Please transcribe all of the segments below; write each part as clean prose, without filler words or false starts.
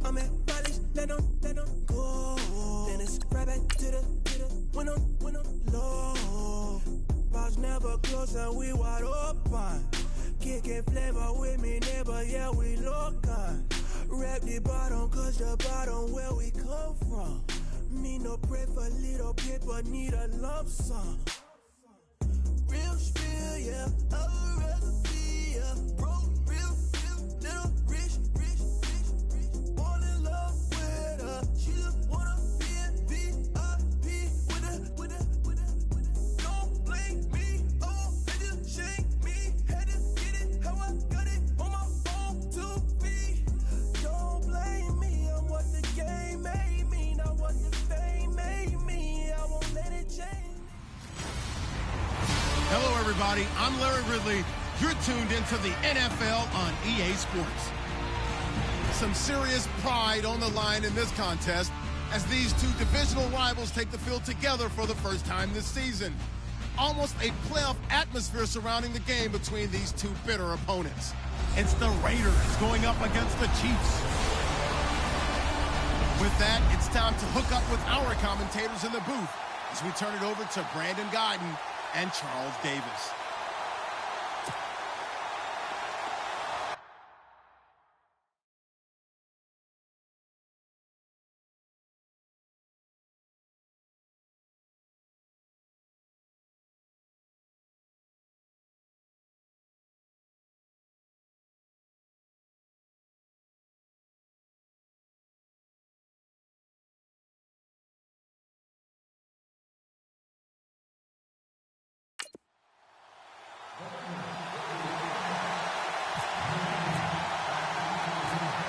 I'm at mileage, let them go. Then it's right back to the when I'm low. Bars never close and we wide open. Kicking flavor with me, neighbor, yeah, we local. Rap the bottom, cause the bottom where we come from. Me no pray for little paper, need a lump sum. Real spill, yeah, a recipe, yeah. Broke, real, little rich. Fall in love with her. She just wanna be in VIP with her. Don't blame me, oh, they just shame me. Had to get it, how I got it on my phone to be. Don't blame me, I'm what the game made me, not what the fame made me. I won't let it change. Hello, everybody. I'm Larry Ridley. You're tuned into the NFL on EA Sports. Some serious pride on the line in this contest as these two divisional rivals take the field together for the first time this season. Almost a playoff atmosphere surrounding the game between these two bitter opponents. It's the Raiders going up against the Chiefs. With that, it's time to hook up with our commentators in the booth as we turn it over to Brandon Guyton and Charles Davis.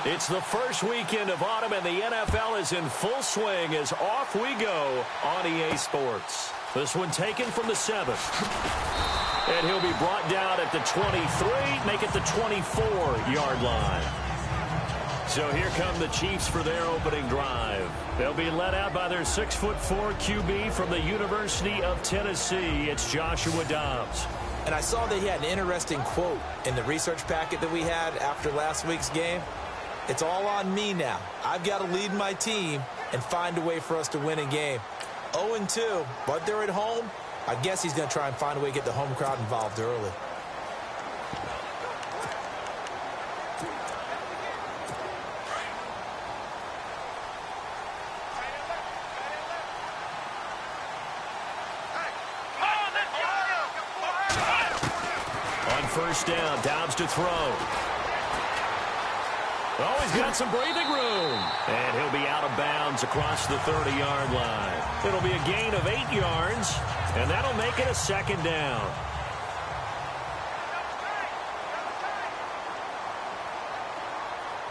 It's the first weekend of autumn, and the NFL is in full swing as off we go on EA Sports. This one taken from the 7th. And he'll be brought down at the 23, make it the 24-yard line. So here come the Chiefs for their opening drive. They'll be led out by their 6'4" QB from the University of Tennessee. It's Joshua Dobbs. And I saw that he had an interesting quote in the research packet that we had after last week's game. It's all on me now. I've got to lead my team and find a way for us to win a game. 0-2, but they're at home. I guess he's going to try and find a way to get the home crowd involved early. On first down, Dobbs to throw. Oh, he's got some breathing room. And he'll be out of bounds across the 30-yard line. It'll be a gain of 8 yards, and that'll make it a second down.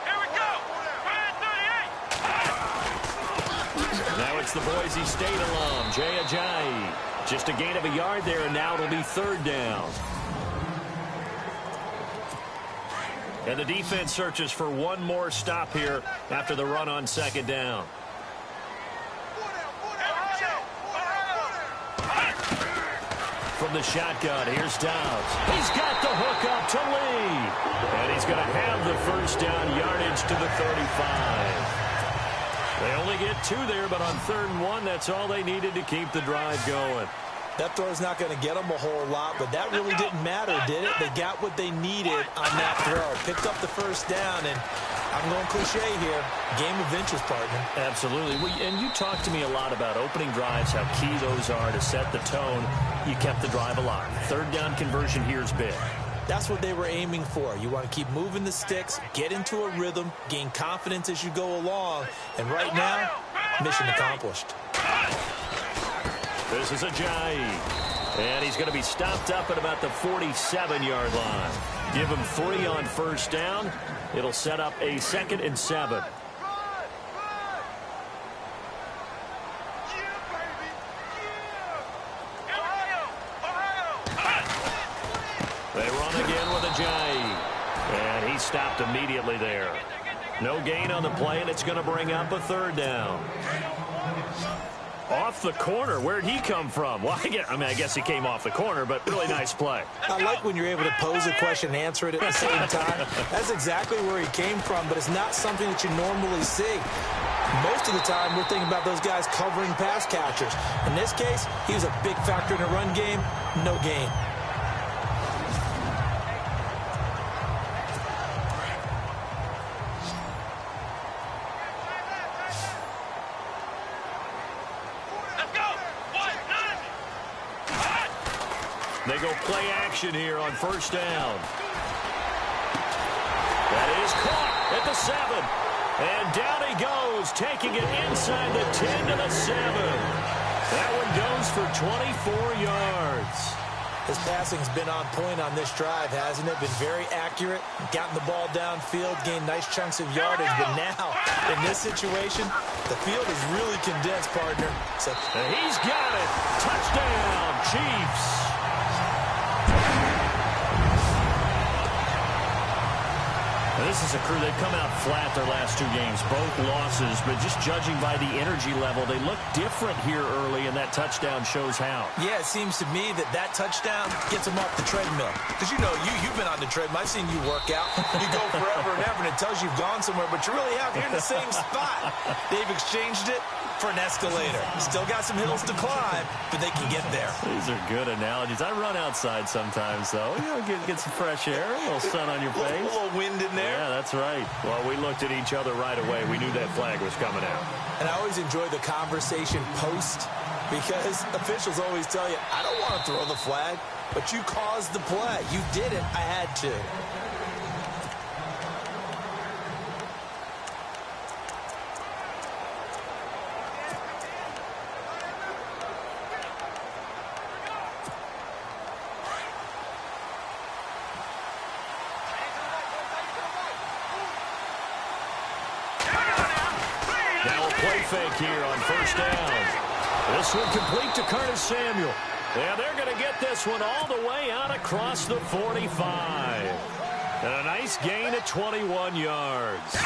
Here we go. Now it's the Boise State alum, Jay Ajayi. Just a gain of a yard there, and now it'll be third down. And the defense searches for one more stop here after the run on second down. From the shotgun, here's Dobbs. He's got the hook up to Lee. And he's going to have the first down yardage to the 35. They only get 2 there, but on 3rd and 1, that's all they needed to keep the drive going. That throw's not going to get them a whole lot, but that really didn't matter, did it? They got what they needed on that throw. Picked up the first down, and I'm going cliche here. Game of inches, partner. Absolutely. And you talked to me a lot about opening drives, how key those are to set the tone. You kept the drive alive. 3rd down conversion here is big. That's what they were aiming for. You want to keep moving the sticks, get into a rhythm, gain confidence as you go along. And right now, mission accomplished. This is Ajayi. And he's going to be stopped up at about the 47-yard line. Give him 3 on first down. It'll set up a 2nd and 7. They run again with Ajayi. And he stopped immediately there. No gain on the play, and it's going to bring up a 3rd down. Off the corner. Where'd he come from? Well, I guess he came off the corner, but really nice play. I like when you're able to pose a question and answer it at the same time. That's exactly where he came from, but it's not something that you normally see. Most of the time, we're thinking about those guys covering pass catchers. In this case, he was a big factor in the run game. No gain. They go play action here on first down. That is caught at the 7. And down he goes, taking it inside the 10 to the 7. That one goes for 24 yards. His passing's been on point on this drive, hasn't it? Been very accurate, gotten the ball downfield, gained nice chunks of yardage. But now, in this situation, the field is really condensed, partner. So he's got it. Touchdown, Chiefs. This is a crew, they've come out flat their last 2 games, both losses, but just judging by the energy level, they look different here early, and that touchdown shows how. Yeah, it seems to me that touchdown gets them off the treadmill. Because, you've been on the treadmill. I've seen you work out. You go forever and ever, and it tells you've gone somewhere, but you really have. You're in the same spot. They've exchanged it for an escalator. Still got some hills to climb, but they can get there. These are good analogies. I run outside sometimes, though. Get some fresh air, a little sun on your face. A little wind in there. Yeah, that's right. Well, we looked at each other right away. We knew that flag was coming out. And I always enjoy the conversation post because officials always tell you, I don't want to throw the flag, but you caused the play. You did it. I had to. Fake here on first down. This one complete to Curtis Samuel. Yeah, they're going to get this one all the way out across the 45. And a nice gain of 21 yards.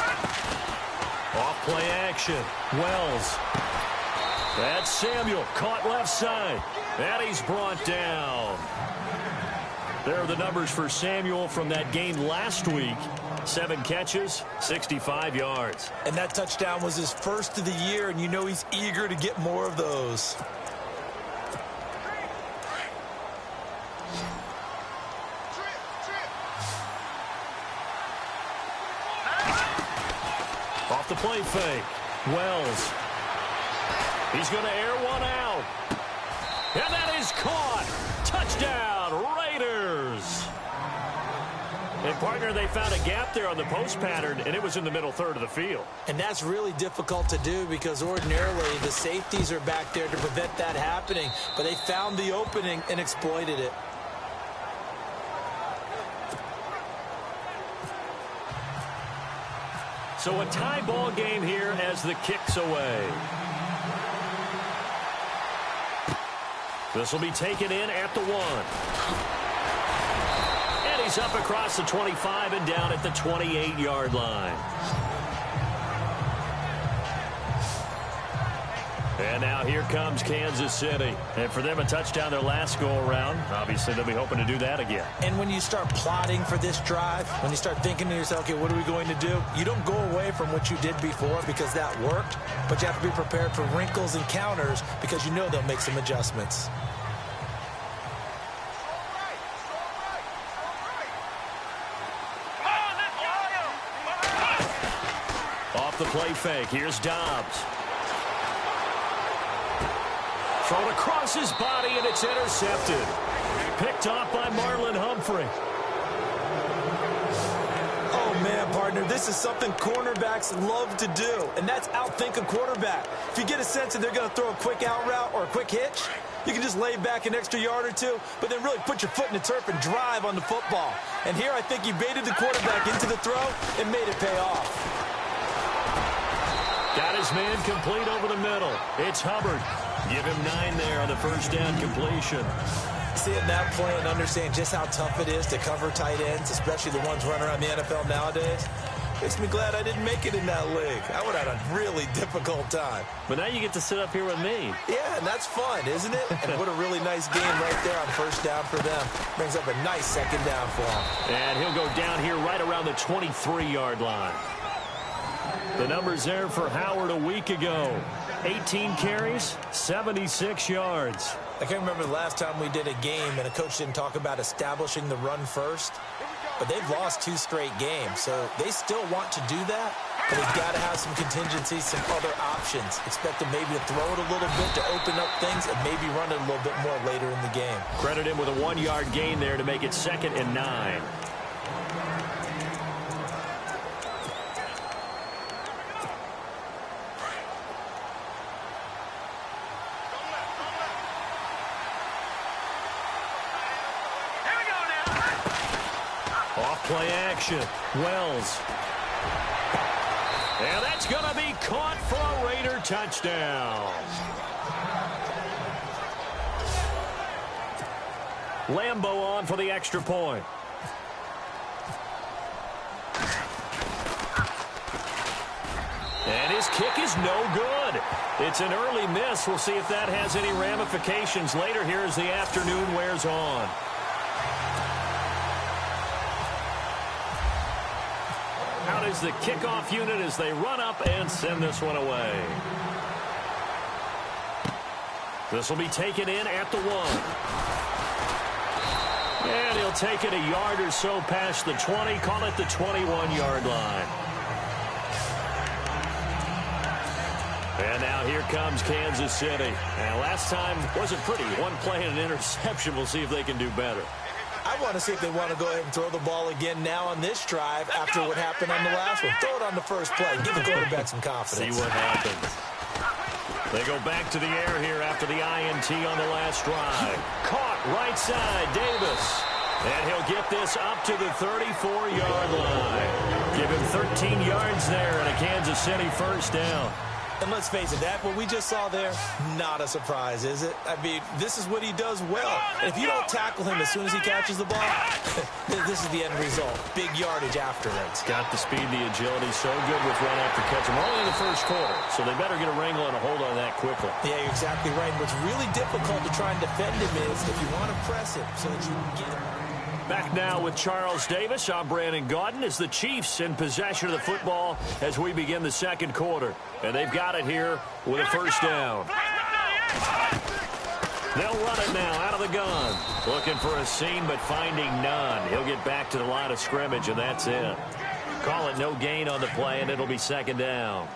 Off play action. Wells. That's Samuel caught left side. And he's brought down. There are the numbers for Samuel from that game last week. 7 catches, 65 yards. And that touchdown was his first of the year, and he's eager to get more of those. Off the play fake. Wells. He's going to air one out. And that is caught. Touchdown, Raiders. And, partner, they found a gap there on the post pattern, and it was in the middle third of the field. And that's really difficult to do because ordinarily the safeties are back there to prevent that happening. But they found the opening and exploited it. So a tie ball game here as the kick's away. This will be taken in at the 1. He's up across the 25 and down at the 28-yard line. And now here comes Kansas City. And for them, a touchdown their last go-around. Obviously, they'll be hoping to do that again. And when you start plotting for this drive, when you start thinking to yourself, okay, what are we going to do? You don't go away from what you did before because that worked, but you have to be prepared for wrinkles and counters because they'll make some adjustments. Off the play fake. Here's Dobbs. Thrown across his body, and it's intercepted. Picked off by Marlon Humphrey. Oh, man, partner, this is something cornerbacks love to do, and that's outthink a quarterback. If you get a sense that they're going to throw a quick out route or a quick hitch, you can just lay back an extra yard or two, but then really put your foot in the turf and drive on the football. And here I think he baited the quarterback into the throw and made it pay off. Got his man complete over the middle. It's Hubbard. Give him 9 there on the first down completion. Seeing that play and understand just how tough it is to cover tight ends, especially the ones running around the NFL nowadays. Makes me glad I didn't make it in that league. I would have had a really difficult time. But now you get to sit up here with me. Yeah, and that's fun, isn't it? And what a really nice game right there on first down for them. Brings up a nice second down for him. And he'll go down here right around the 23-yard line. The numbers there for Howard a week ago. 18 carries, 76 yards. I can't remember the last time we did a game and a coach didn't talk about establishing the run first. But they've lost 2 straight games, so they still want to do that. But they've got to have some contingencies, some other options. Expect them maybe to throw it a little bit to open up things and maybe run it a little bit more later in the game. Credit him with a 1-yard gain there to make it 2nd and 9. Play action. Wells. And that's going to be caught for a Raider touchdown. Lambo on for the extra point. And his kick is no good. It's an early miss. We'll see if that has any ramifications later here as the afternoon wears on. Out is the kickoff unit as they run up and send this one away. This will be taken in at the 1. And he'll take it a yard or so past the 20, call it the 21-yard line. And now here comes Kansas City. And last time wasn't pretty. One play and an interception. We'll see if they can do better. I want to see if they want to go ahead and throw the ball again now on this drive after what happened on the last one. Throw it on the first play. Give the quarterback some confidence. See what happens. They go back to the air here after the INT on the last drive. Caught right side, Davis. And he'll get this up to the 34-yard line. Give him 13 yards there and a Kansas City first down. And let's face it, that what we just saw there, not a surprise, is it? I mean, this is what he does well. And if you don't tackle him as soon as he catches the ball, this is the end result. Big yardage afterwards. Got the speed, the agility, so good with run after catch. We're only in the first quarter, so they better get a wrangle and a hold on that quickly. Yeah, you're exactly right. And what's really difficult to try and defend him is if you want to press him so that you can get him. Back now with Charles Davis. I'm Brandon Gaudin as the Chiefs in possession of the football as we begin the second quarter. And they've got it here with a first down. They'll run it now out of the gun. Looking for a seam but finding none. He'll get back to the line of scrimmage and that's it. Call it no gain on the play and it'll be second down.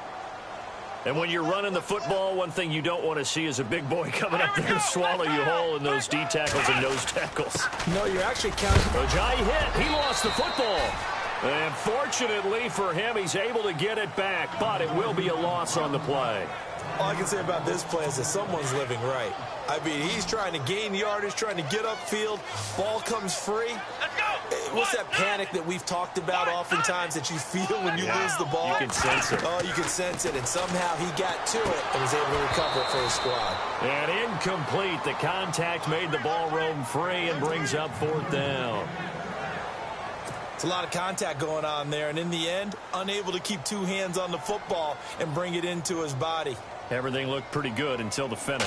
And when you're running the football, one thing you don't want to see is a big boy coming up there and swallow you whole in those D tackles and nose tackles. No, you're actually counting. Ojai hit. He lost the football. And fortunately for him, he's able to get it back, but it will be a loss on the play. All I can say about this play is that someone's living right. I mean, he's trying to gain yardage, trying to get upfield. Ball comes free. What's that panic that we've talked about oftentimes that you feel when you lose the ball? You can sense it. Oh, you can sense it. And somehow he got to it and was able to recover it for his squad. And incomplete. The contact made the ball roam free and brings up fourth down. It's a lot of contact going on there. And in the end, unable to keep 2 hands on the football and bring it into his body. Everything looked pretty good until the finish.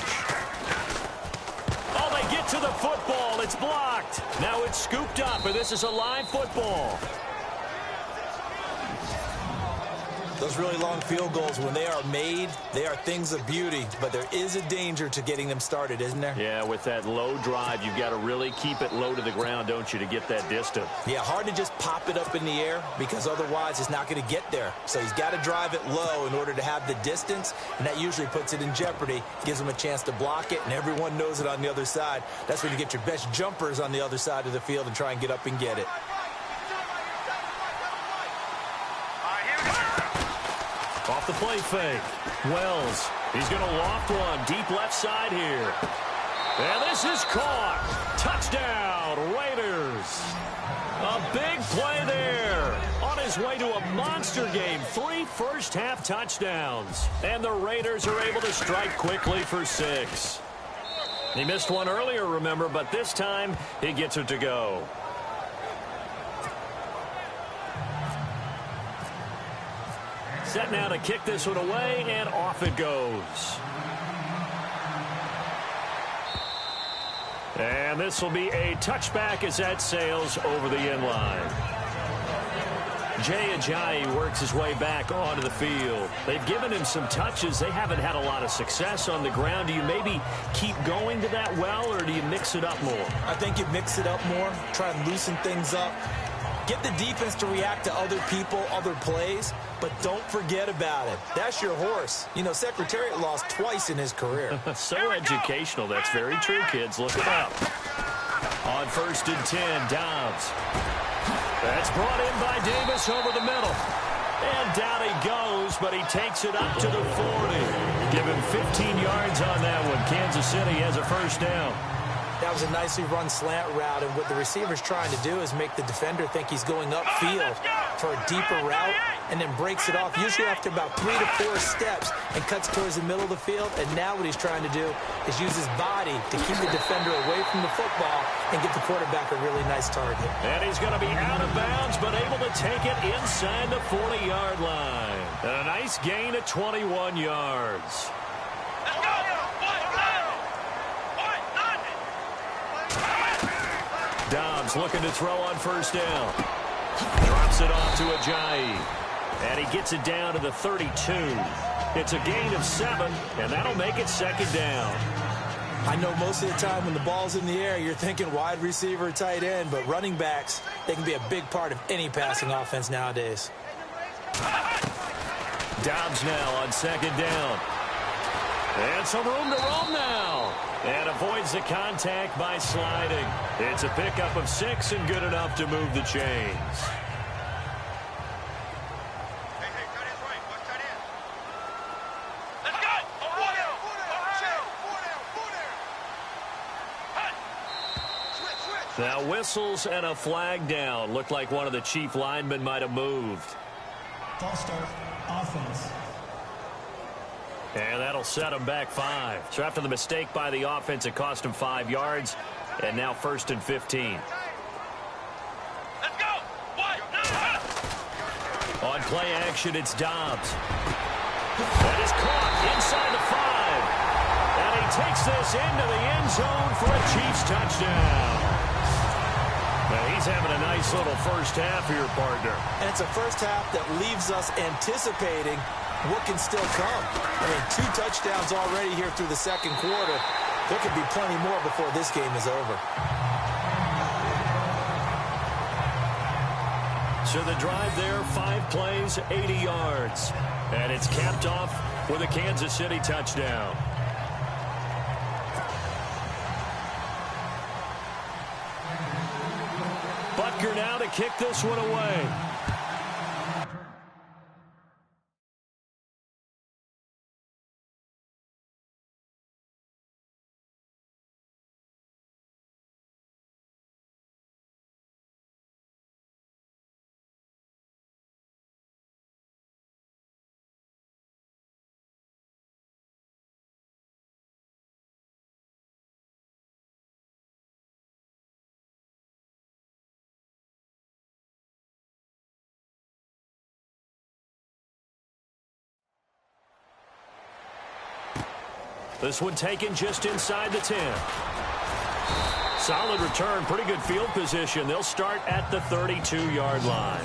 Oh, they get to the football. It's blocked. Now it's scooped up, and this is a live football. Those really long field goals, when they are made, they are things of beauty. But there is a danger to getting them started, isn't there? Yeah, with that low drive, you've got to really keep it low to the ground, don't you, to get that distance. Yeah, hard to just pop it up in the air because otherwise it's not going to get there. So he's got to drive it low in order to have the distance, and that usually puts it in jeopardy, gives him a chance to block it, and everyone knows it on the other side. That's when you get your best jumpers on the other side of the field and try and get up and get it. Off the play fake. Wells. He's going to loft one. Deep left side here. And this is caught. Touchdown, Raiders. A big play there. On his way to a monster game. 3 first-half touchdowns. And the Raiders are able to strike quickly for 6. He missed one earlier, remember, but this time he gets it to go. Set now to kick this one away, and off it goes. And this will be a touchback as that sails over the end line. Jay Ajayi works his way back onto the field. They've given him some touches. They haven't had a lot of success on the ground. Do you maybe keep going to that well, or do you mix it up more? I think you mix it up more, try and loosen things up. Get the defense to react to other people, other plays, but don't forget about it. That's your horse. You know, Secretariat lost twice in his career. So educational. That's very true, kids. Look it up. On 1st and 10, Dobbs. That's brought in by Davis over the middle. And down he goes, but he takes it up to the 40. Give him 15 yards on that one. Kansas City has a first down. That was a nicely run slant route, and what the receiver's trying to do is make the defender think he's going upfield for a deeper route, and then breaks it off, usually after about 3 to 4 steps, and cuts towards the middle of the field. And now what he's trying to do is use his body to keep the defender away from the football and get the quarterback a really nice target. And he's going to be out of bounds, but able to take it inside the 40-yard line. And a nice gain of 21 yards. Let's go! Dobbs looking to throw on first down. Drops it off to Ajayi. And he gets it down to the 32. It's a gain of 7, and that'll make it second down. I know most of the time when the ball's in the air, you're thinking wide receiver, tight end, but running backs, they can be a big part of any passing offense nowadays. Dobbs now on second down. And some room to roam now. And avoids the contact by sliding. It's a pickup of 6 and good enough to move the chains. Now whistles and a flag down. Looked like one of the chief linemen might have moved. False start, offense. And that'll set him back 5. So after the mistake by the offense, it cost him 5 yards. And now 1st and 15. Let's go! On play action, it's Dobbs. That is caught inside the 5. And he takes this into the end zone for a Chiefs touchdown. Now he's having a nice little first half here, partner. And it's a first half that leaves us anticipating what can still come. I mean, 2 touchdowns already here through the second quarter. There could be plenty more before this game is over. So the drive there, 5 plays, 80 yards. And it's capped off with a Kansas City touchdown. Butker now to kick this one away. This one taken just inside the 10. Solid return, pretty good field position. They'll start at the 32-yard line.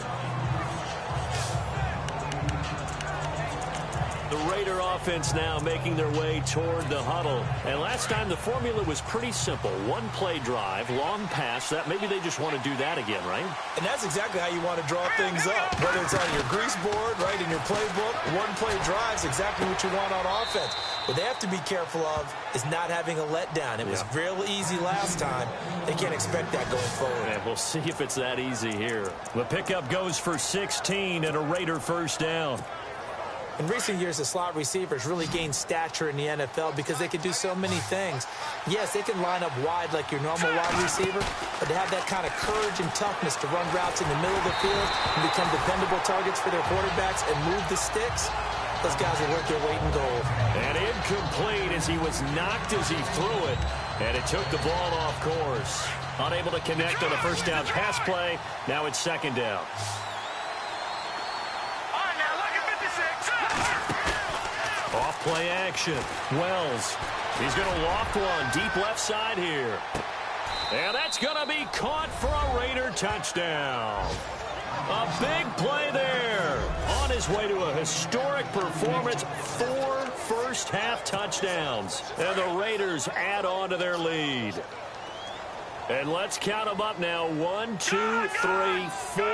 The Raider offense now making their way toward the huddle. And last time the formula was pretty simple. 1-play drive, long pass. That maybe they just want to do that again, right? And that's exactly how you want to draw things up. Whether it's on your grease board, right, in your playbook, 1-play drive's exactly what you want on offense. What they have to be careful of is not having a letdown. It was real easy last time. They can't expect that going forward. And we'll see if it's that easy here. The pickup goes for 16 and a Raider first down. In recent years, the slot receivers really gained stature in the NFL because they can do so many things. Yes, they can line up wide like your normal wide receiver, but to have that kind of courage and toughness to run routes in the middle of the field and become dependable targets for their quarterbacks and move the sticks, those guys will work their weight in gold. And incomplete as he was knocked as he threw it, and it took the ball off course. Unable to connect on the first down pass play. Now it's second down. All right, now look at 56. Play action. Wells. He's going to loft one deep left side here. And that's going to be caught for a Raider touchdown. A big play there. On his way to a historic performance, 4 first-half touchdowns. And the Raiders add on to their lead. And let's count them up now. 1, 2, 3, 4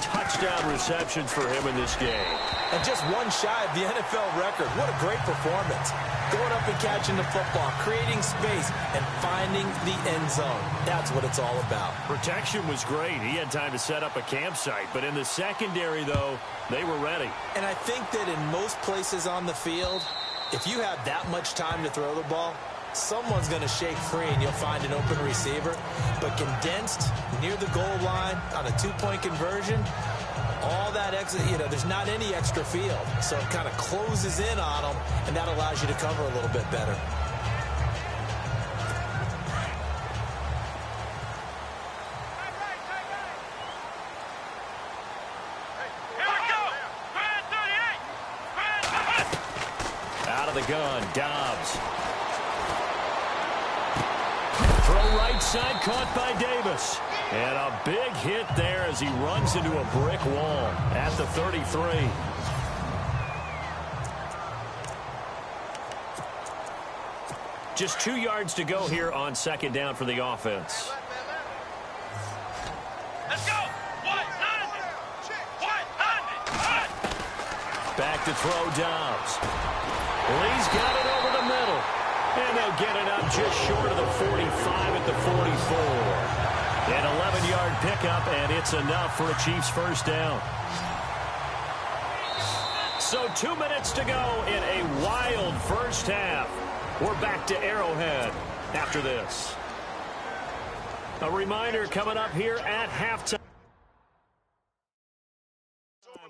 touchdown receptions for him in this game. And just one shy of the NFL record. What a great performance. Going up and catching the football, creating space, and finding the end zone. That's what it's all about. Protection was great. He had time to set up a campsite. But in the secondary, though, they were ready. And I think that in most places on the field, if you have that much time to throw the ball, someone's going to shake free and you'll find an open receiver. But condensed near the goal line on a 2-point conversion, all that extra, there's not any extra field. So it kind of closes in on them, and that allows you to cover a little bit better. Out of the gun, Dobbs. Throw right side, caught by Davis. And a big hit there as he runs into a brick wall at the 33. Just 2 yards to go here on second down for the offense. Let's go. Back to throw, Dobbs. Lee's got it over the middle. And they'll get it up just short of the 45 at the 44. An 11-yard pickup, and it's enough for a Chiefs first down. So 2 minutes to go in a wild first half. We're back to Arrowhead after this. A reminder coming up here at halftime.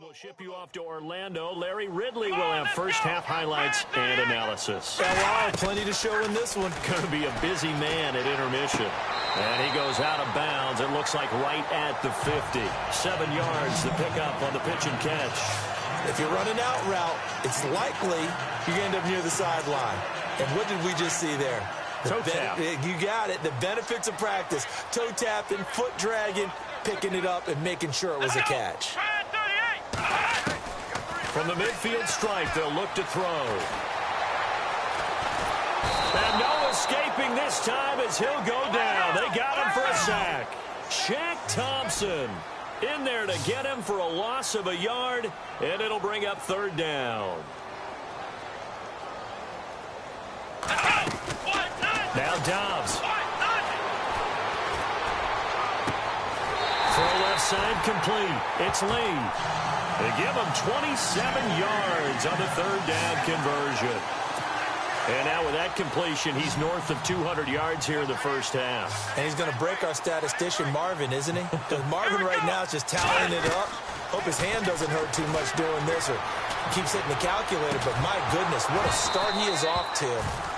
We'll ship you off to Orlando. Larry Ridley will have first half highlights and analysis. Yeah, well, plenty to show in this one. Going to be a busy man at intermission. And he goes out of bounds. It looks like right at the 50. 7 yards to pick up on the pitch and catch. If you're running out route, it's likely you're going to end up near the sideline. And what did we just see there? Toe tap. You got it. The benefits of practice. Toe tapping, foot dragging, picking it up, and making sure it was a catch. From the midfield stripe, they'll look to throw. And no escaping this time as he'll go down. They got him for a sack. Shaq Thompson in there to get him for a loss of a yard, and it'll bring up third down. Now Dobbs. Throw left side complete. It's Lee. They give him 27 yards on the third down conversion. And now with that completion, he's north of 200 yards here in the first half. And he's going to break our statistician, Marvin, isn't he? Because Marvin right now is just tallying it up. Hope his hand doesn't hurt too much doing this or keeps hitting the calculator. But my goodness, what a start he is off to.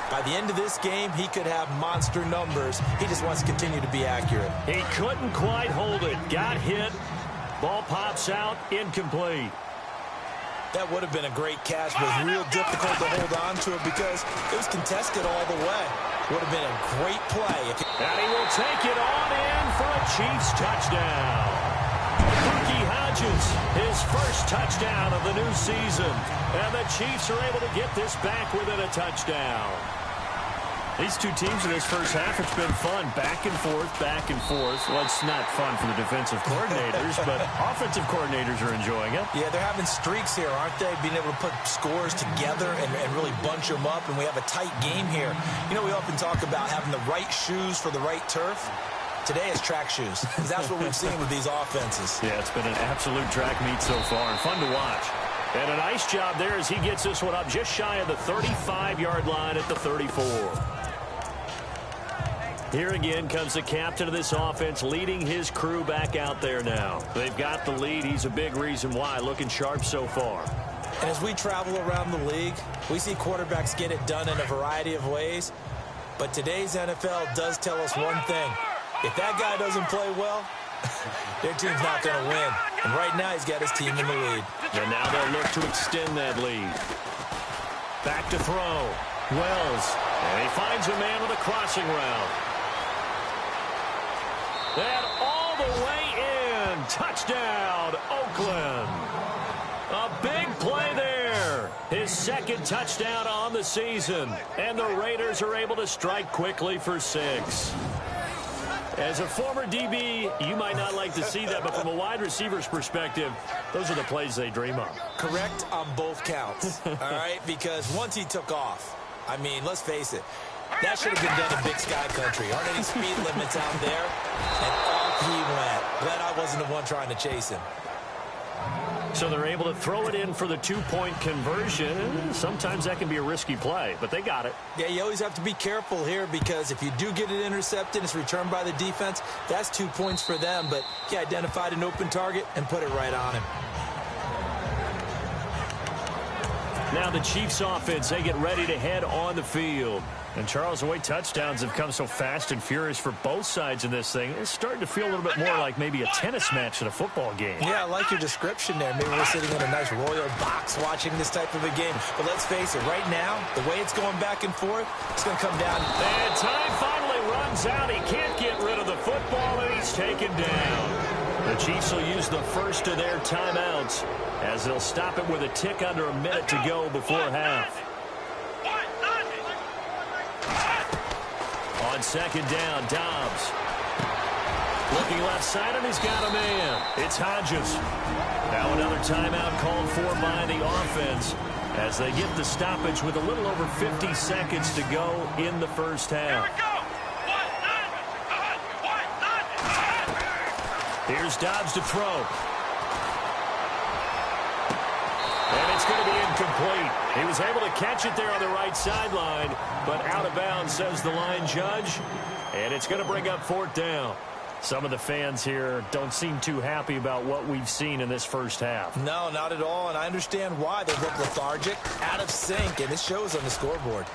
By the end of this game, he could have monster numbers. He just wants to continue to be accurate. He couldn't quite hold it. Got hit. Ball pops out. Incomplete. That would have been a great catch, but it was real difficult to hold on to it because it was contested all the way. Would have been a great play. And he will take it on in for a Chiefs touchdown. Bucky Hodges, his first touchdown of the new season. And the Chiefs are able to get this back within a touchdown. These two teams in this first half, it's been fun. Back and forth, back and forth. Well, it's not fun for the defensive coordinators, but offensive coordinators are enjoying it. Yeah, they're having streaks here, aren't they? Being able to put scores together and really bunch them up, and we have a tight game here. You know, we often talk about having the right shoes for the right turf. Today is track shoes, because that's what we've seen with these offenses. Yeah, it's been an absolute track meet so far, and fun to watch. And a nice job there as he gets this one up just shy of the 35-yard line at the 34. Here again comes the captain of this offense leading his crew back out there now. They've got the lead. He's a big reason why. Looking sharp so far. And as we travel around the league, we see quarterbacks get it done in a variety of ways. But today's NFL does tell us one thing. If that guy doesn't play well, their team's not going to win. And right now he's got his team in the lead. And now they'll look to extend that lead. Back to throw. Wells. And he finds a man with a crossing route. And all the way in. Touchdown, Oakland. A big play there. His second touchdown on the season. And the Raiders are able to strike quickly for 6. As a former DB, you might not like to see that, but from a wide receiver's perspective, those are the plays they dream of. Correct on both counts, all right? Because once he took off, I mean, let's face it, that should have been done in Big Sky Country. Aren't any speed limits out there? And off he went. Glad I wasn't the one trying to chase him. So they're able to throw it in for the 2-point conversion. Sometimes that can be a risky play, but they got it. Yeah, you always have to be careful here because if you do get it intercepted, it's returned by the defense, that's 2 points for them. But he identified an open target and put it right on him. Now the Chiefs offense, they get ready to head on the field. And Charles, the way touchdowns have come so fast and furious for both sides in this thing, it's starting to feel a little bit more like maybe a tennis match in a football game. Yeah, I like your description there. Maybe we're sitting in a nice royal box watching this type of a game. But let's face it, right now, the way it's going back and forth, it's going to come down. And time finally runs out. He can't get rid of the football, and he's taken down. The Chiefs will use the first of their timeouts as they'll stop it with a tick under a minute to go before half. On second down, Dobbs. Looking left side, and he's got a man. It's Hodges. Now another timeout called for by the offense as they get the stoppage with a little over 50 seconds to go in the first half. Here's Dobbs to throw. And it's going to be incomplete. He was able to catch it there on the right sideline, but out of bounds, says the line judge. And it's going to bring up 4th down. Some of the fans here don't seem too happy about what we've seen in this first half. No, not at all, and I understand why. They look lethargic, out of sync, and it shows on the scoreboard.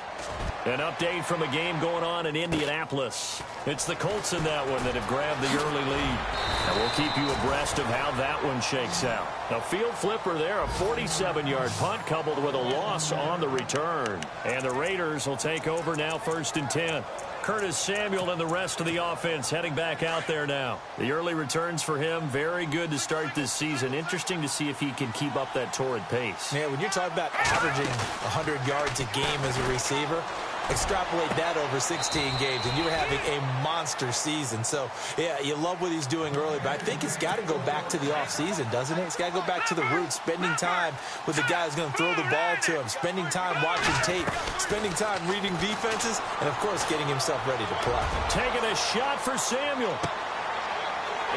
An update from a game going on in Indianapolis. It's the Colts in that one that have grabbed the early lead. And we'll keep you abreast of how that one shakes out. A field flipper there, a 47-yard punt coupled with a loss on the return. And the Raiders will take over now 1st and 10. Curtis Samuel and the rest of the offense heading back out there now. The early returns for him, very good to start this season. Interesting to see if he can keep up that torrid pace. Yeah, when you're talking about averaging 100 yards a game as a receiver, extrapolate that over 16 games, and you're having a monster season. So, yeah, you love what he's doing early, but I think it's got to go back to the offseason, doesn't it? It's got to go back to the roots, spending time with the guy who's going to throw the ball to him, spending time watching tape, spending time reading defenses, and, of course, getting himself ready to play. Taking a shot for Samuel.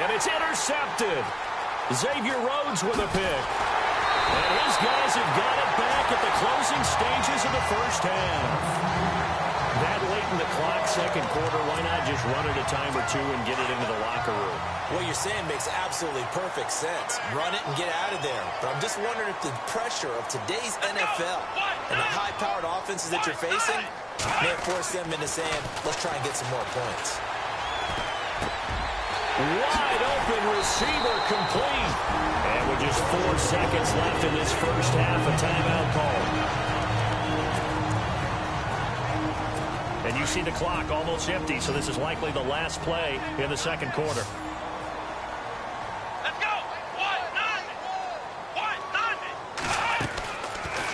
And it's intercepted. Xavier Rhodes with a pick. And his guys have got it back at the closing stages of the first half. That late in the clock, second quarter, why not just run it a time or two and get it into the locker room? What you're saying makes absolutely perfect sense. Run it and get out of there. But I'm just wondering if the pressure of today's NFL and the high-powered offenses that you're facing may force them into saying, let's try and get some more points. Wide open receiver complete. And with just 4 seconds left in this first half, a timeout call. And you see the clock almost empty, so this is likely the last play in the second quarter. Let's go! 1-0!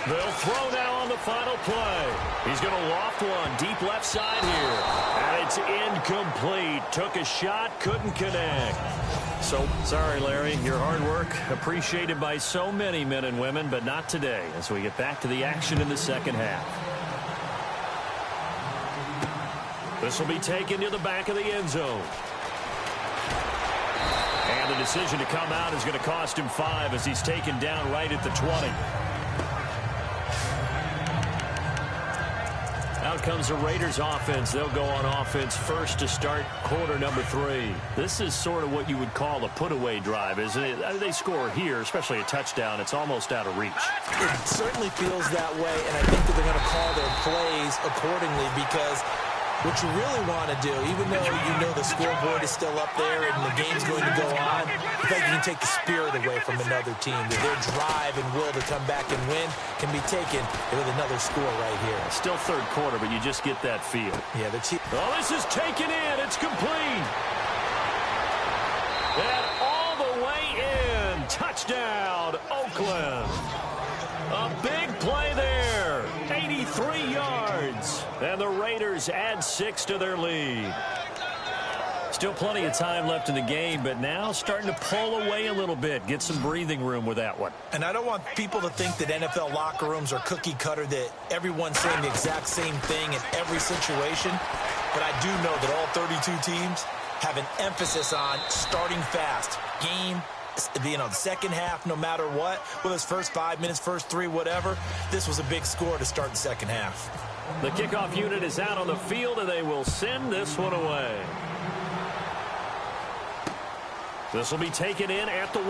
They'll throw now on the final play. He's going to loft one deep left side here. And it's incomplete. Took a shot, couldn't connect. So, sorry, Larry, your hard work appreciated by so many men and women, but not today as we get back to the action in the second half. This will be taken to the back of the end zone. And the decision to come out is going to cost him 5 as he's taken down right at the 20. Out comes the Raiders offense. They'll go on offense first to start quarter number 3. This is sort of what you would call a put-away drive, isn't it? They score here, especially a touchdown. It's almost out of reach. It certainly feels that way, and I think that they're going to call their plays accordingly because what you really want to do, even though you know the scoreboard is still up there and the game's going to go on, I think you can take the spirit away from another team, their drive and will to come back and win. can be taken with another score right here. Still third quarter, but you just get that feel. Yeah, the Chiefs. Oh, this is taken in. It's complete. And all the way in. Touchdown, Oakland. A big play there. 83 yards. And the Raiders add 6 to their lead. Still plenty of time left in the game, but now starting to pull away a little bit. Get some breathing room with that one. And I don't want people to think that NFL locker rooms are cookie cutter, that everyone's saying the exact same thing in every situation. But I do know that all 32 teams have an emphasis on starting fast. Game, the second half, no matter what, whether it's first 5 minutes, first 3, whatever, this was a big score to start the second half. The kickoff unit is out on the field, and they will send this one away. This will be taken in at the 1.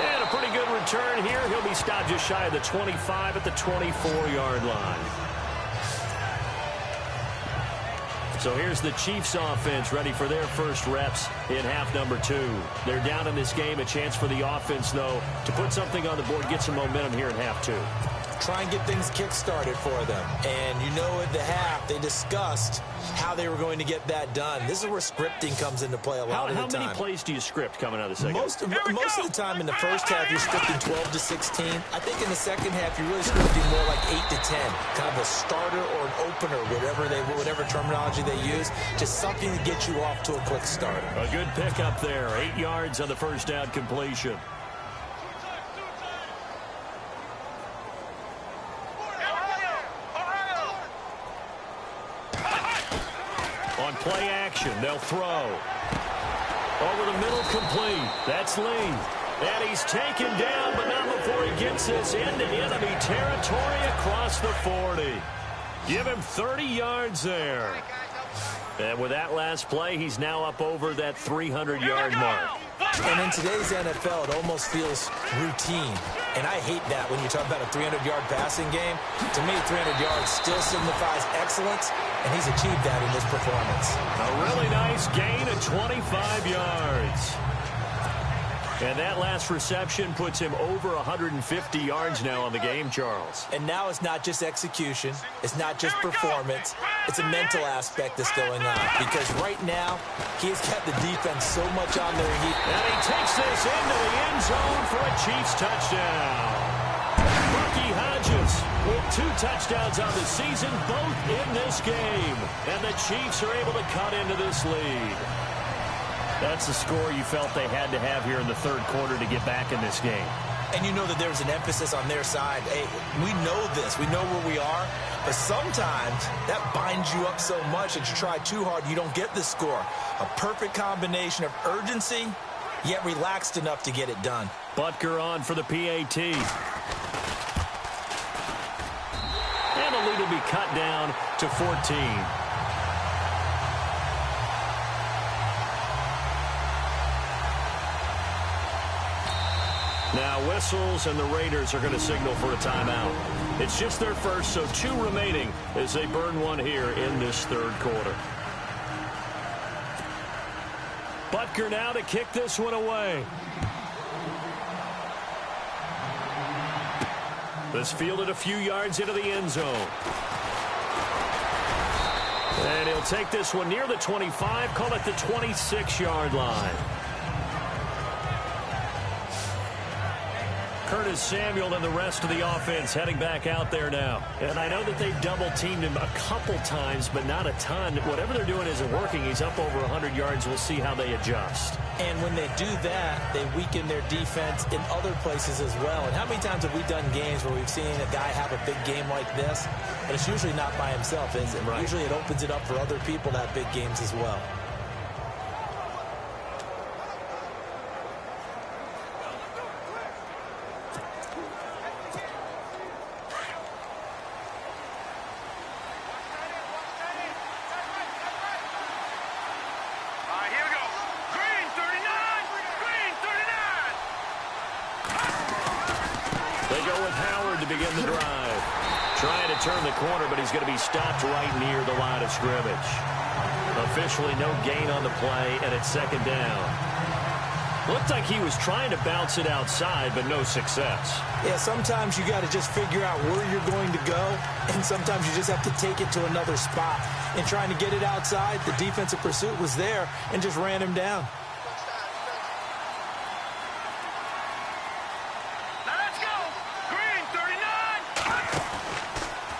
And a pretty good return here. He'll be stopped just shy of the 25 at the 24-yard line. So here's the Chiefs offense ready for their first reps in half number 2. They're down in this game. A chance for the offense, though, to put something on the board, get some momentum here in half 2. Try and get things kick-started for them. And you know at the half, they discussed how they were going to get that done. This is where scripting comes into play a lot of the time. How many plays do you script coming out of the second? Most of the time in the first half, you're scripting 12 to 16. I think in the second half, you're really scripting more like 8 to 10. Kind of a starter or an opener, whatever terminology they use. Just something to get you off to a quick start. A good pickup there. 8 yards on the first down completion. On play action, they'll throw. Over the middle, complete. That's Lee. And he's taken down, but not before he gets this into enemy territory across the 40. Give him 30 yards there. And with that last play, he's now up over that 300-yard mark. And in today's NFL, it almost feels routine. And I hate that when you talk about a 300-yard passing game. To me, 300 yards still signifies excellence, and he's achieved that in this performance. A really nice gain of 25 yards. And that last reception puts him over 150 yards now on the game, Charles. And now it's not just execution. It's not just performance. It's a mental aspect that's going on. Because right now, he has kept the defense so much on their heat. And he takes this into the end zone for a Chiefs touchdown. Bucky Hodges with 2 touchdowns on the season, both in this game. And the Chiefs are able to cut into this lead. That's the score you felt they had to have here in the third quarter to get back in this game. And you know that there's an emphasis on their side. Hey, we know this. We know where we are. But sometimes that binds you up so much that you try too hard, you don't get the score. A perfect combination of urgency, yet relaxed enough to get it done. Butker on for the PAT. And the lead will be cut down to 14. Now whistles, and the Raiders are going to signal for a timeout. It's just their first, so 2 remaining as they burn one here in this third quarter. Butker now to kick this one away. This fielded a few yards into the end zone. And he'll take this one near the 25, call it the 26-yard line. Curtis Samuel and the rest of the offense heading back out there now. And I know that they've double-teamed him a couple times, but not a ton. Whatever they're doing isn't working. He's up over 100 yards. We'll see how they adjust. And when they do that, they weaken their defense in other places as well. And how many times have we done games where we've seen a guy have a big game like this? But it's usually not by himself, is it? Right. Usually it opens it up for other people to have big games as well. Begin the drive. Trying to turn the corner, but he's going to be stopped right near the line of scrimmage. Officially no gain on the play, and it's second down. Looked like he was trying to bounce it outside, but no success. Yeah, sometimes you got to just figure out where you're going to go, and sometimes you just have to take it to another spot. And trying to get it outside, the defensive pursuit was there and just ran him down. Now let's go. Green, 39.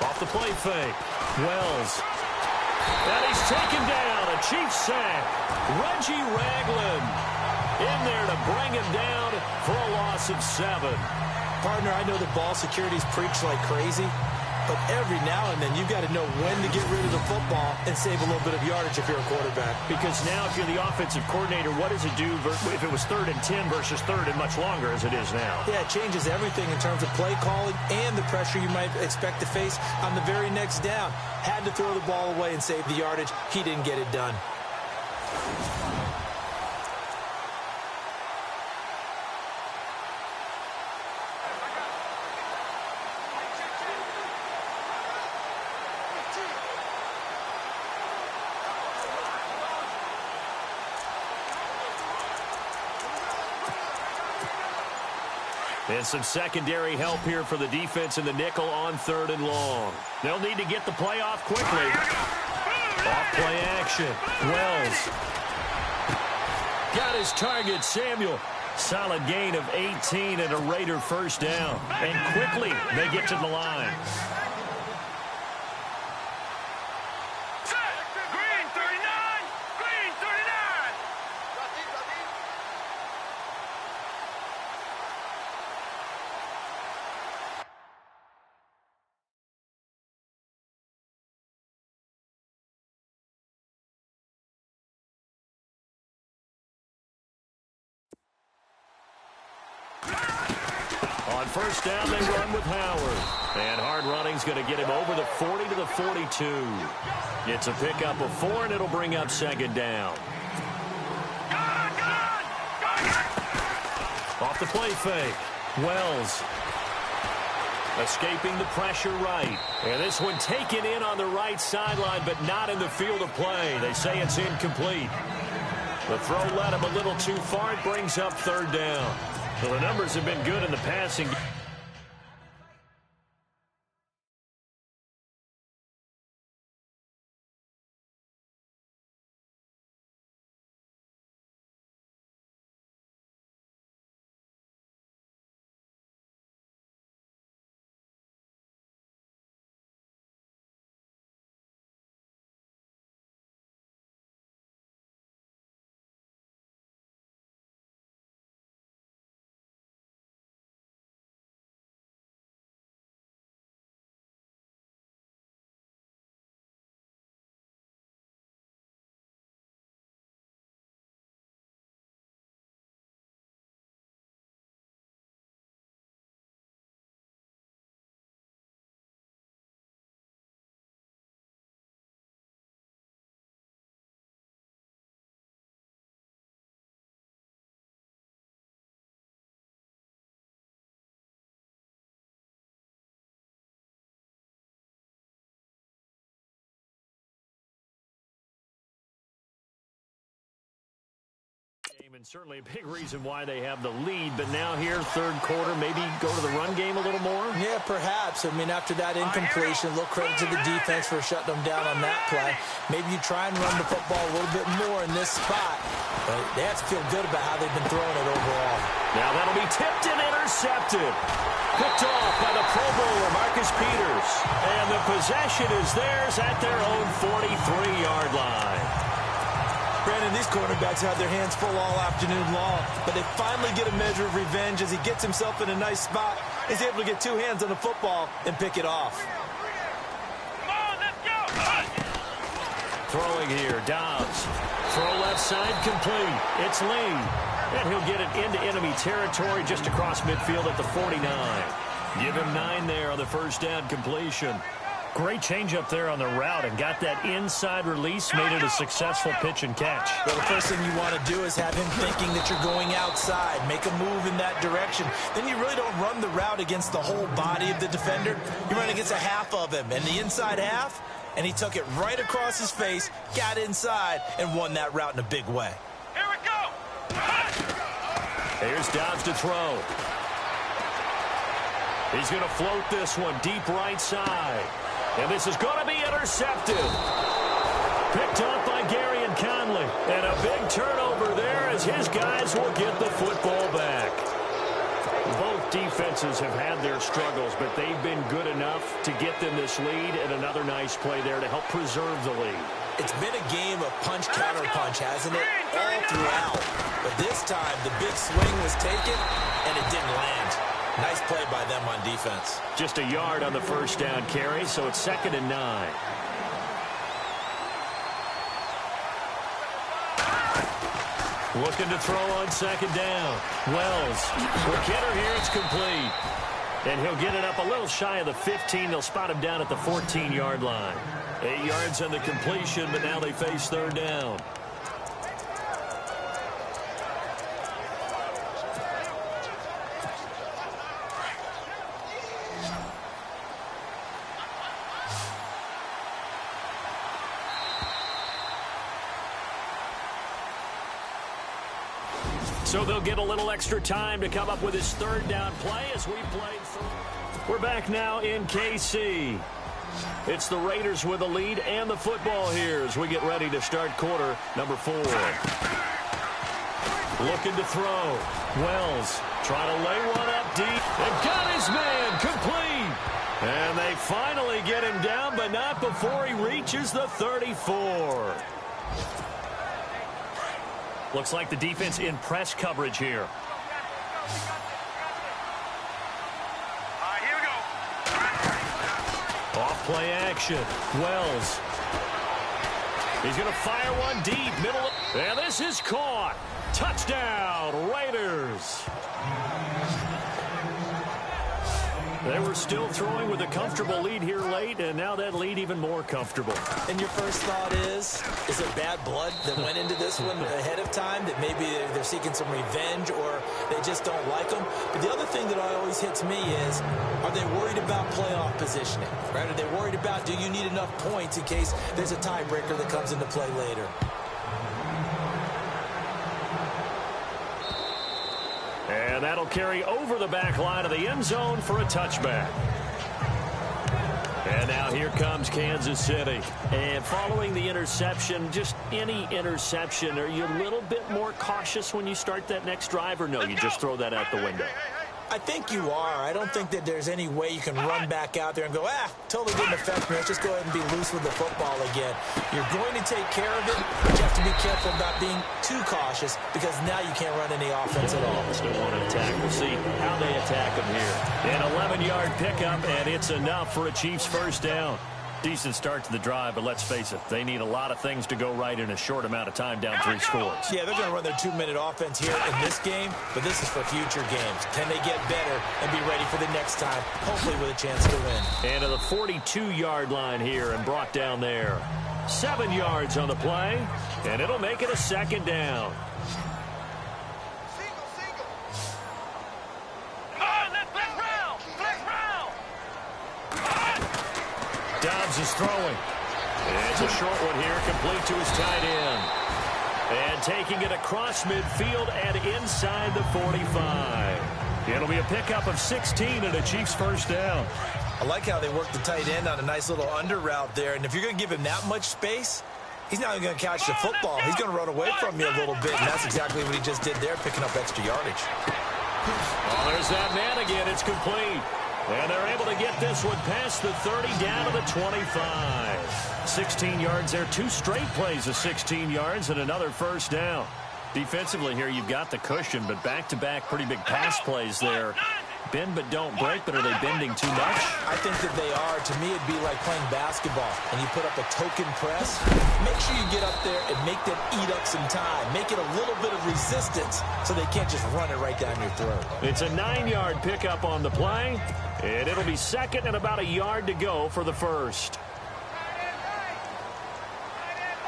Off the play fake. Wells. And he's taken down. A Chiefs sack. Reggie Ragland in there to bring him down for a loss of 7. Partner, I know the ball security's preached like crazy, but every now and then you've got to know when to get rid of the football and save a little bit of yardage if you're a quarterback. Because now if you're the offensive coordinator, what does it do if it was 3rd and 10 versus 3rd and much longer as it is now? Yeah, it changes everything in terms of play calling and the pressure you might expect to face on the very next down. Had to throw the ball away and save the yardage. He didn't get it done. And some secondary help here for the defense in the nickel on 3rd and long. They'll need to get the play off quickly. Off play action. Wells. Got his target, Samuel. Solid gain of 18 and a Raider first down. And quickly they get to the line. Green, 39. Green, 39. On first down, they run with Howard. And hard running's going to get him over the 40 to the 42. It's a pickup of 4, and it'll bring up 2nd down. Off the play fake. Wells. Escaping the pressure right. And this one taken in on the right sideline, but not in the field of play. They say it's incomplete. The throw led him a little too far. It brings up 3rd down. So the numbers have been good in the passing. And certainly a big reason why they have the lead. But now here, 3rd quarter, maybe go to the run game a little more? Yeah, perhaps. I mean, after that incompletion, a little credit to the defense for shutting them down on that play. Maybe you try and run the football a little bit more in this spot. But they have to feel good about how they've been throwing it overall. Now that'll be tipped and intercepted. Picked off by the Pro Bowler, Marcus Peters. And the possession is theirs at their own 43-yard line. Brandon, these quarterbacks have their hands full all afternoon long, but they finally get a measure of revenge as he gets himself in a nice spot. He's able to get 2 hands on the football and pick it off. Come on, let's go. Throwing here, Dobbs. Throw left side, complete. It's Lee. And he'll get it into enemy territory just across midfield at the 49. Give him 9 there on the first down completion. Great change up there on the route and got that inside release, made it a successful pitch and catch. Well, the first thing you want to do is have him thinking that you're going outside, make a move in that direction. Then you really don't run the route against the whole body of the defender. You run against a half of him, and the inside half, and he took it right across his face, got inside, and won that route in a big way. Here we go. Here's Dobbs to throw. He's going to float this one deep right side. And this is going to be intercepted. Picked up by Gary and Conley. And a big turnover there as his guys will get the football back. Both defenses have had their struggles, but they've been good enough to get them this lead, and another nice play there to help preserve the lead. It's been a game of punch-counter-punch, hasn't it? All throughout. But this time, the big swing was taken, and it didn't land. Nice play by them on defense. Just a yard on the first down carry, so it's 2nd and 9. Looking to throw on 2nd down. Wells. For Kidder here, it's complete. And he'll get it up a little shy of the 15. They'll spot him down at the 14-yard line. 8 yards on the completion, but now they face 3rd down. So they'll get a little extra time to come up with his 3rd down play as we play through. We're back now in KC. It's the Raiders with the lead and the football here as we get ready to start quarter number 4. Looking to throw. Wells trying to lay one up deep. And got his man complete. And they finally get him down, but not before he reaches the 34. Looks like the defense in press coverage here. Here we go. Off play action. Wells. He's going to fire one deep. Middle. And this is caught. Touchdown, Raiders. They were still throwing with a comfortable lead here late, and now that lead even more comfortable. And your first thought is it bad blood that went into this one ahead of time, that maybe they're seeking some revenge or they just don't like them? But the other thing that always hits me is, are they worried about playoff positioning? Right? Are they worried about, do you need enough points in case there's a tiebreaker that comes into play later? And that'll carry over the back line of the end zone for a touchback. And now here comes Kansas City. And following the interception, just any interception, are you a little bit more cautious when you start that next drive, or no, you just throw that out the window? I think you are. I don't think that there's any way you can run back out there and go, totally didn't affect me. Let's just go ahead and be loose with the football again. You're going to take care of it, but you have to be careful about being too cautious because now you can't run any offense at all. Still want to attack. We'll see how they attack them here. An 11-yard pickup, and it's enough for a Chiefs first down. Decent start to the drive, but let's face it, they need a lot of things to go right in a short amount of time, down 3 scores. Yeah, they're going to run their 2-minute offense here in this game, but this is for future games. Can they get better and be ready for the next time, hopefully with a chance to win? And to the 42-yard line here and brought down there. 7 yards on the play, and it'll make it a 2nd down. Dobbs is throwing. It's a short one here, complete to his tight end. And taking it across midfield and inside the 45. It'll be a pickup of 16 and a Chiefs first down. I like how they work the tight end on a nice little under route there. And if you're going to give him that much space, he's not even going to catch the football. He's going to run away from you a little bit, and that's exactly what he just did there, picking up extra yardage. Oh, there's that man again. It's complete. And they're able to get this one past the 30 down to the 25. 16 yards there. 2 straight plays of 16 yards and another first down. Defensively here, you've got the cushion, but back-to-back pretty big pass plays there. Bend but don't break, but are they bending too much? I think that they are. To me, it'd be like playing basketball, and you put up a token press. Make sure you get up there and make them eat up some time. Make it a little bit of resistance so they can't just run it right down your throat. It's a 9-yard pickup on the play, and it'll be 2nd and about a yard to go for the first.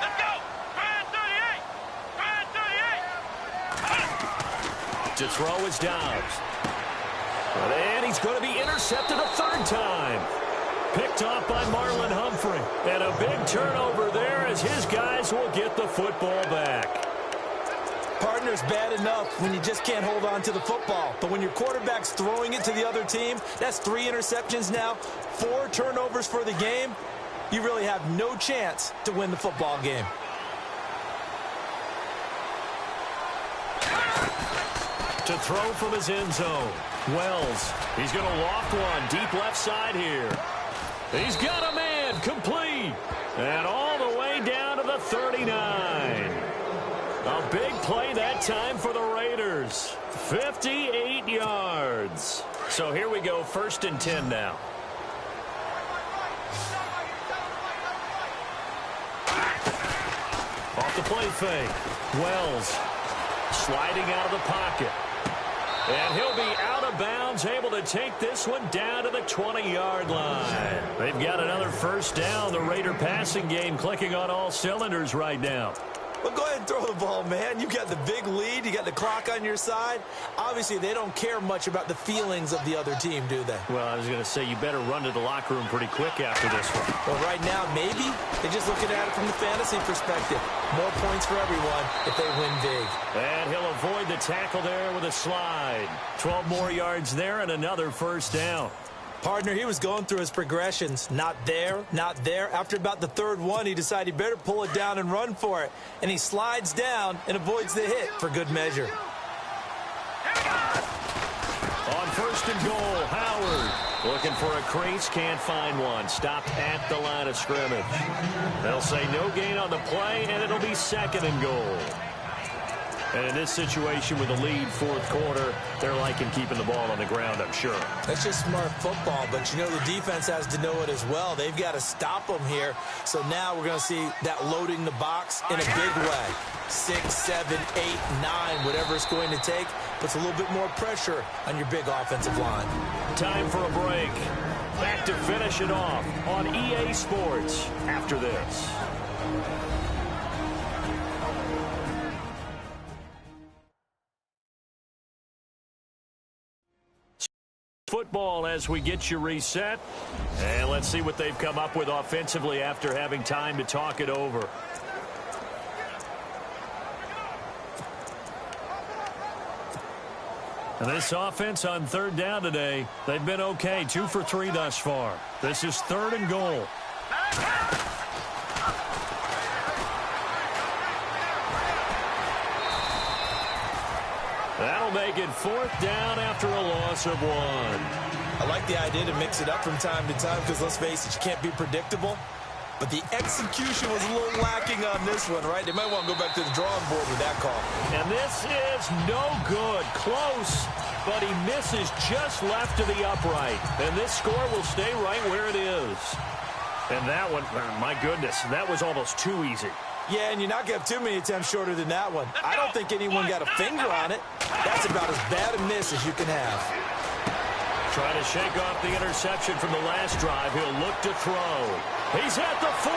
Let's go! Grind 38! Grind 38! To throw is Dobbs. And he's going to be intercepted a 3rd time. Picked off by Marlon Humphrey. And a big turnover there as his guys will get the football back. Partner's bad enough when you just can't hold on to the football. But when your quarterback's throwing it to the other team, that's 3 interceptions now, 4 turnovers for the game. You really have no chance to win the football game. To throw from his end zone. Wells, he's going to loft one deep left side here. He's got a man, complete. And all the way down to the 39. A big play that time for the Raiders. 58 yards. So here we go, 1st and 10 now. Off the play fake. Wells sliding out of the pocket. And he'll be out of bounds, able to take this one down to the 20-yard line. They've got another 1st down. The Raider passing game clicking on all cylinders right now. Well, go ahead and throw the ball, man. You got the big lead. You got the clock on your side. Obviously, they don't care much about the feelings of the other team, do they? Well, I was going to say you better run to the locker room pretty quick after this one. Well, right now, maybe they're just looking at it from the fantasy perspective. More points for everyone if they win big. And he'll avoid the tackle there with a slide. 12 more yards there and another 1st down. Partner, he was going through his progressions. Not there, not there. After about the 3rd one, he decided he better pull it down and run for it. And he slides down and avoids the hit for good measure. On 1st and goal, Howard looking for a crease, can't find one. Stopped at the line of scrimmage. They'll say no gain on the play, and it'll be 2nd and goal. And in this situation with the lead 4th quarter, they're liking keeping the ball on the ground, I'm sure. That's just smart football, but you know the defense has to know it as well. They've got to stop them here. So now we're going to see that loading the box in a big way. 6, 7, 8, 9, whatever it's going to take, puts a little bit more pressure on your big offensive line. Time for a break. Back to finish it off on EA Sports after this. Football as we get you reset. And let's see what they've come up with offensively after having time to talk it over. And this offense on 3rd down today, they've been okay. 2 for 3 thus far. This is 3rd and goal. That'll make it 4th down after a loss of 1. I like the idea to mix it up from time to time because, let's face it, you can't be predictable. But the execution was a little lacking on this one, right? They might want to go back to the drawing board with that call. And this is no good. Close, but he misses just left to the upright. And this score will stay right where it is. And that one, my goodness, that was almost too easy. Yeah, and you're not going to have too many attempts shorter than that one. I don't think anyone got a finger on it. That's about as bad a miss as you can have. Trying to shake off the interception from the last drive. He'll look to throw. He's at the 40.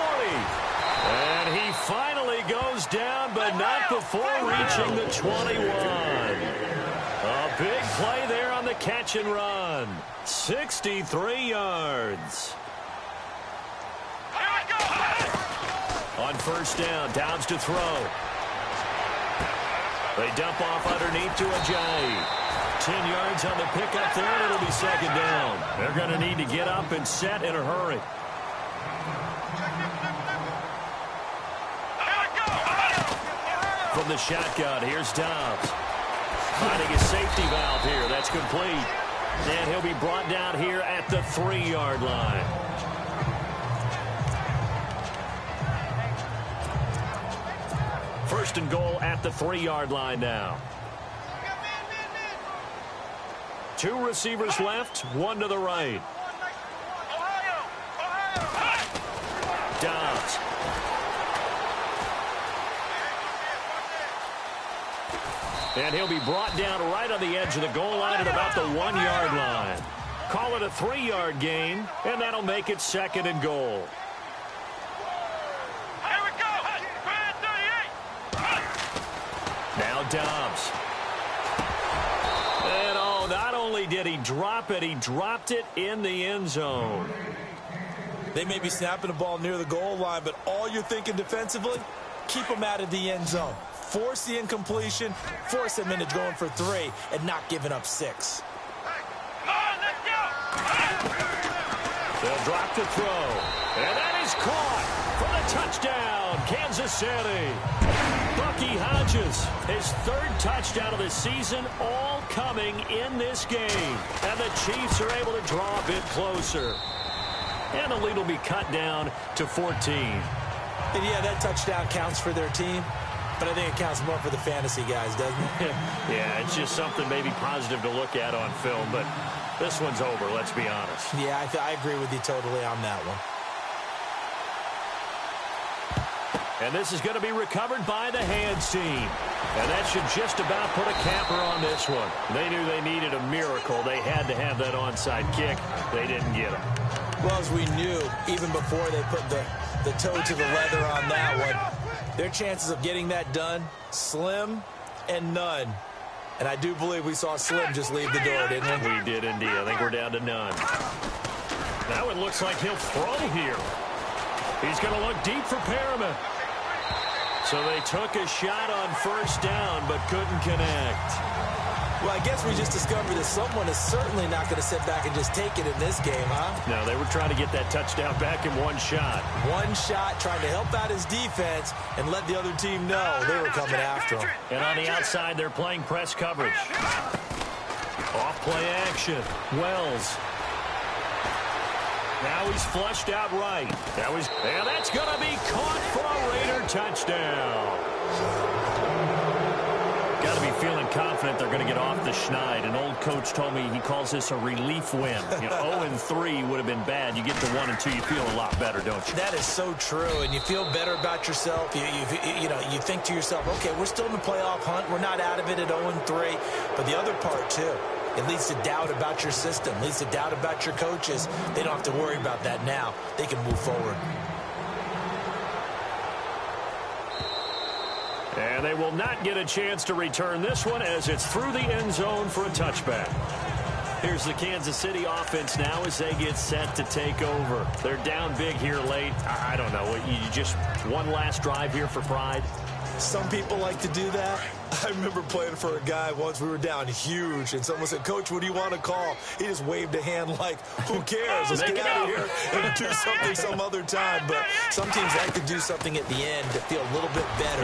And he finally goes down, but not before reaching the 21. A big play there on the catch and run. 63 yards. On 1st down, Downs to throw. They dump off underneath to Ajayi. 10 yards on the pickup there, and it'll be 2nd down. They're going to need to get up and set in a hurry. From the shotgun, here's Dobbs. Finding his safety valve here. That's complete. And he'll be brought down here at the 3-yard line. First and goal at the 3-yard line now. 2 receivers left, 1 to the right. Dobbs. And he'll be brought down right on the edge of the goal line at about the 1-yard line. Call it a 3-yard gain, and that'll make it 2nd and goal. Now Dobbs. And oh, not only did he drop it, he dropped it in the end zone. They may be snapping the ball near the goal line, but all you're thinking defensively, keep them out of the end zone. force the incompletion, force him into going for 3, and not giving up 6. Come on, let's go! They'll drop to throw. And that is caught for the touchdown, Kansas City. Bucky Hodges, his 3rd touchdown of the season, all coming in this game. And the Chiefs are able to draw a bit closer. And the lead will be cut down to 14. And yeah, that touchdown counts for their team, but I think it counts more for the fantasy guys, doesn't it? Yeah, it's just something maybe positive to look at on film, but this one's over, let's be honest. Yeah, I agree with you totally on that one. And this is going to be recovered by the hands team. And that should just about put a capper on this one. They knew they needed a miracle. They had to have that onside kick. They didn't get it. Well, as we knew, even before they put the toe to the leather on that one, their chances of getting that done, slim and none. And I do believe we saw Slim just leave the door, didn't we? We did indeed. I think we're down to none. Now it looks like he'll throw here. He's going to look deep for Perriman. So they took a shot on first down, but couldn't connect. Well, I guess we just discovered that someone is certainly not going to sit back and just take it in this game, huh? No, they were trying to get that touchdown back in one shot. One shot, trying to help out his defense and let the other team know they were coming after him. And on the outside, they're playing press coverage. Off-play action. Wells. Now he's flushed out right. And that's going to be caught for a Raider touchdown. Got to be feeling confident they're going to get off the schneid. An old coach told me he calls this a relief win. 0-3 would have been bad. You get to 1 and 2, you feel a lot better, don't you? That is so true, and you feel better about yourself. You think to yourself, okay, we're still in the playoff hunt. We're not out of it at 0-3. But the other part, too, it leads to doubt about your system, leads to doubt about your coaches. They don't have to worry about that now. They can move forward. And they will not get a chance to return this one as it's through the end zone for a touchback. Here's the Kansas City offense now as they get set to take over. They're down big here late. I don't know. You just one last drive here for pride? Some people like to do that. I remember playing for a guy once. We were down huge, and someone said, "Coach, what do you want to call?" He just waved a hand like, "Who cares? Let's get out of here and do something some other time." But some teams like to do something at the end to feel a little bit better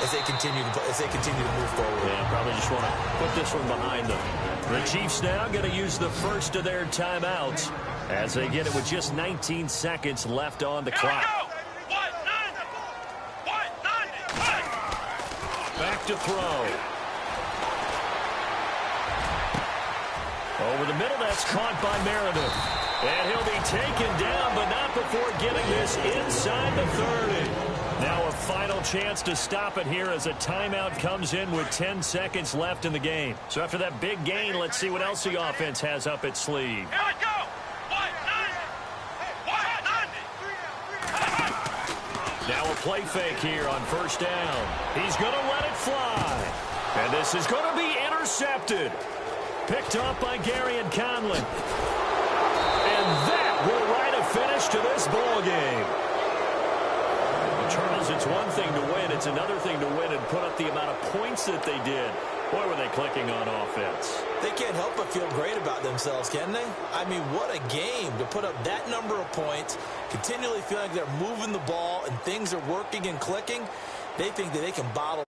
as they continue to move forward. Yeah, probably just want to put this one behind them. The Chiefs now going to use the first of their timeouts as they get it with just 19 seconds left on the clock. Back to throw. Over the middle, that's caught by Meredith. And he'll be taken down, but not before getting this inside the 30. Now a final chance to stop it here as a timeout comes in with 10 seconds left in the game. So after that big gain, let's see what else the offense has up its sleeve. Here we go. Now a play fake here on first down. He's going to let it fly. And this is going to be intercepted. Picked up by Gary and Conlon. And that will write a finish to this ball game. Charles, it's one thing to win. It's another thing to win and put up the amount of points that they did. Boy, were they clicking on offense. They can't help but feel great about themselves, can they? I mean, what a game to put up that number of points, continually feeling like they're moving the ball and things are working and clicking. They think that they can bottle